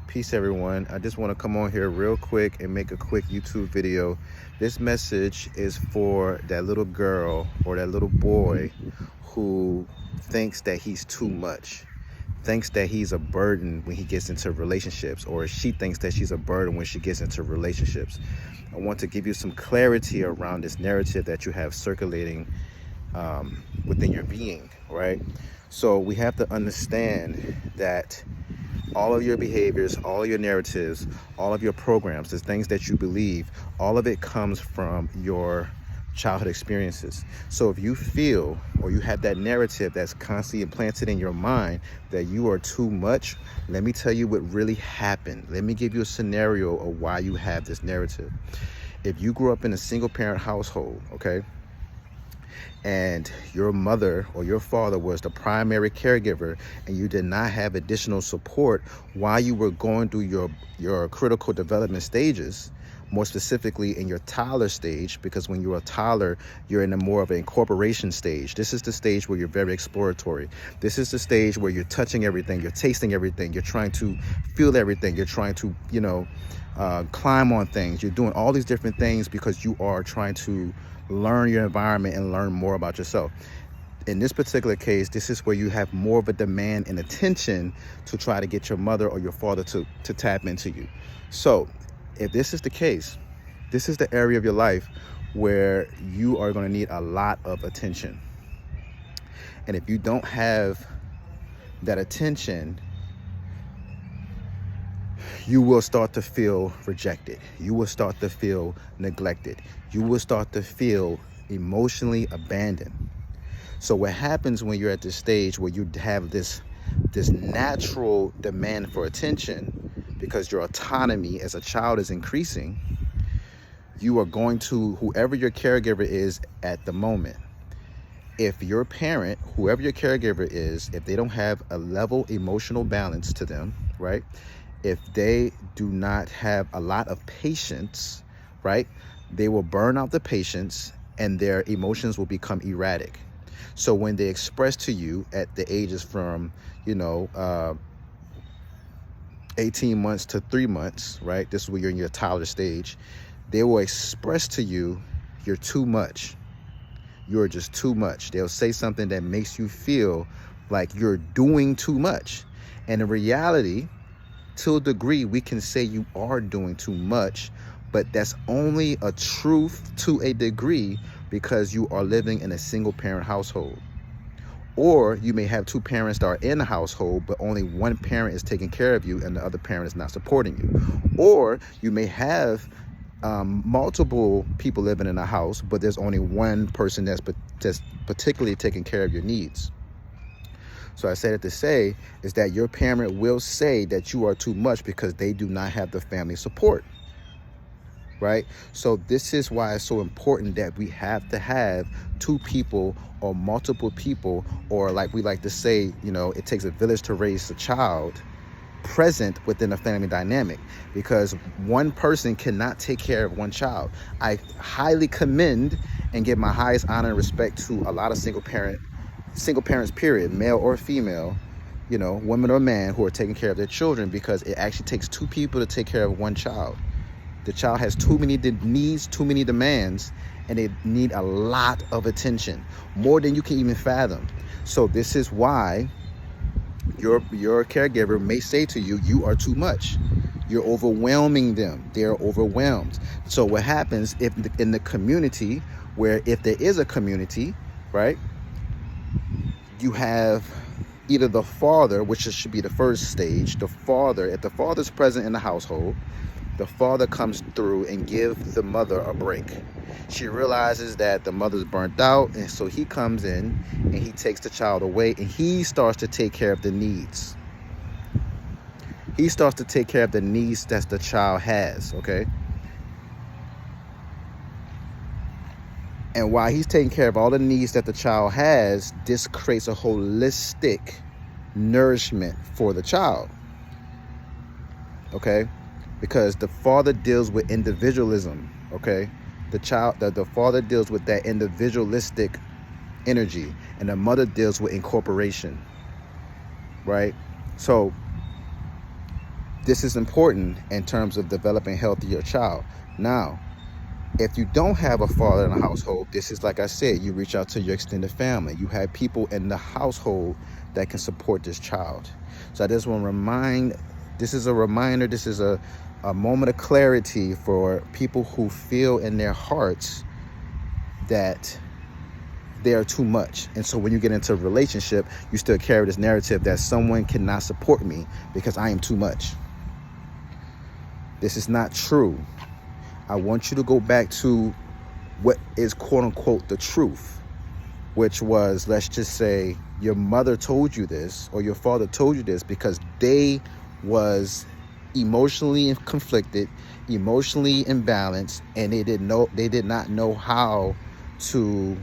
Peace, everyone. I just want to come on here real quick and make a quick YouTube video. This message is for that little girl or that little boy who thinks that he's too much, thinks that he's a burden when he gets into relationships, or she thinks that she's a burden when she gets into relationships. I want to give you some clarity around this narrative that you have circulating within your being, right? So we have to understand that all of your behaviors, all of your narratives, all of your programs, the things that you believe, all of it comes from your childhood experiences. So if you feel or you have that narrative that's constantly implanted in your mind that you are too much, let me tell you what really happened. Let me give you a scenario of why you have this narrative. If you grew up in a single parent household, okay, and your mother or your father was the primary caregiver and you did not have additional support while you were going through your critical development stages, more specifically in your toddler stage, because when you're a toddler, you're in a more of an incorporation stage. This is the stage where you're very exploratory. This is the stage where you're touching everything, you're tasting everything, you're trying to feel everything, you're trying to, climb on things. You're doing all these different things because you are trying to learn your environment and learn more about yourself. In this particular case, this is where you have more of a demand and attention to try to get your mother or your father to tap into you. So if this is the case, this is the area of your life where you are going to need a lot of attention. And if you don't have that attention, you will start to feel rejected. You will start to feel neglected. You will start to feel emotionally abandoned. So what happens when you're at this stage where you have this natural demand for attention, because your autonomy as a child is increasing, you are going to, whoever your caregiver is at the moment, if your parent, whoever your caregiver is, if they don't have a level emotional balance to them, right? If they do not have a lot of patience, right, they will burn out the patience and their emotions will become erratic. So when they express to you at the ages from, 18 months to 3 months, right, this is where you're in your toddler stage, they will express to you, you're too much. You're just too much. They'll say something that makes you feel like you're doing too much. And in reality, to a degree, we can say you are doing too much, but that's only a truth to a degree because you are living in a single parent household. Or you may have two parents that are in the household, but only one parent is taking care of you and the other parent is not supporting you. Or you may have multiple people living in a house, but there's only one person that's particularly taking care of your needs. So I said it to say is that your parent will say that you are too much because they do not have the family support, right? So this is why it's so important that we have to have two people or multiple people, or like we like to say, it takes a village to raise a child, present within a family dynamic, because one person cannot take care of one child. I highly commend and give my highest honor and respect to a lot of single parents, period, male or female, women or man, who are taking care of their children, because it actually takes two people to take care of one child. The child has too many needs, too many demands, and they need a lot of attention, more than you can even fathom. So this is why your caregiver may say to you, you are too much. You're overwhelming them. They're overwhelmed. So what happens if in the community, where if there is a community, right, you have either the father, which should be the first stage, if the father's present in the household, the father comes through and gives the mother a break. She realizes that the mother's burnt out, and so he comes in and he takes the child away and he starts to take care of the needs. He starts to take care of the needs that the child has, okay? And while he's taking care of all the needs that the child has, this creates a holistic nourishment for the child, okay? Because the father deals with individualism, okay? The father deals with that individualistic energy, and the mother deals with incorporation, right? So this is important in terms of developing healthier child. Now, if you don't have a father in the household, this is, like I said, you reach out to your extended family. You have people in the household that can support this child. So I just want to remind, this is a reminder, this is a moment of clarity for people who feel in their hearts that they are too much. And so when you get into a relationship, you still carry this narrative that someone cannot support me because I am too much. This is not true. I want you to go back to what is quote unquote the truth, which was, let's just say your mother told you this or your father told you this because they was emotionally conflicted, emotionally imbalanced, and they did not know how to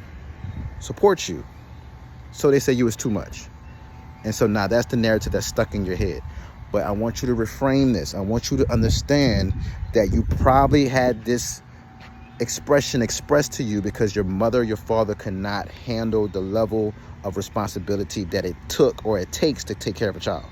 support you. So they say you was too much. And so now that's the narrative that's stuck in your head. But I want you to reframe this. I want you to understand that you probably had this expression expressed to you because your mother, your father cannot handle the level of responsibility that it took or it takes to take care of a child.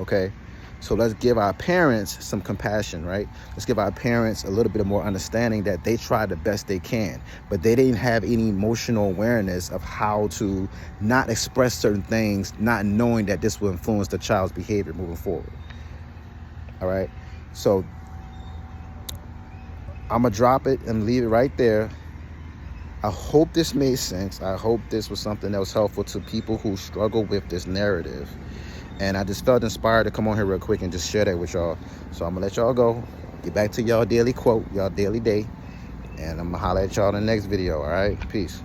Okay? So let's give our parents some compassion, right? Let's give our parents a little bit more understanding that they tried the best they can, but they didn't have any emotional awareness of how to not express certain things, not knowing that this will influence the child's behavior moving forward. All right? So I'm going to drop it and leave it right there. I hope this made sense. I hope this was something that was helpful to people who struggle with this narrative. And I just felt inspired to come on here real quick and just share that with y'all. So I'm going to let y'all go. Get back to y'all daily quote, y'all daily day. And I'm going to holler at y'all in the next video, all right? Peace.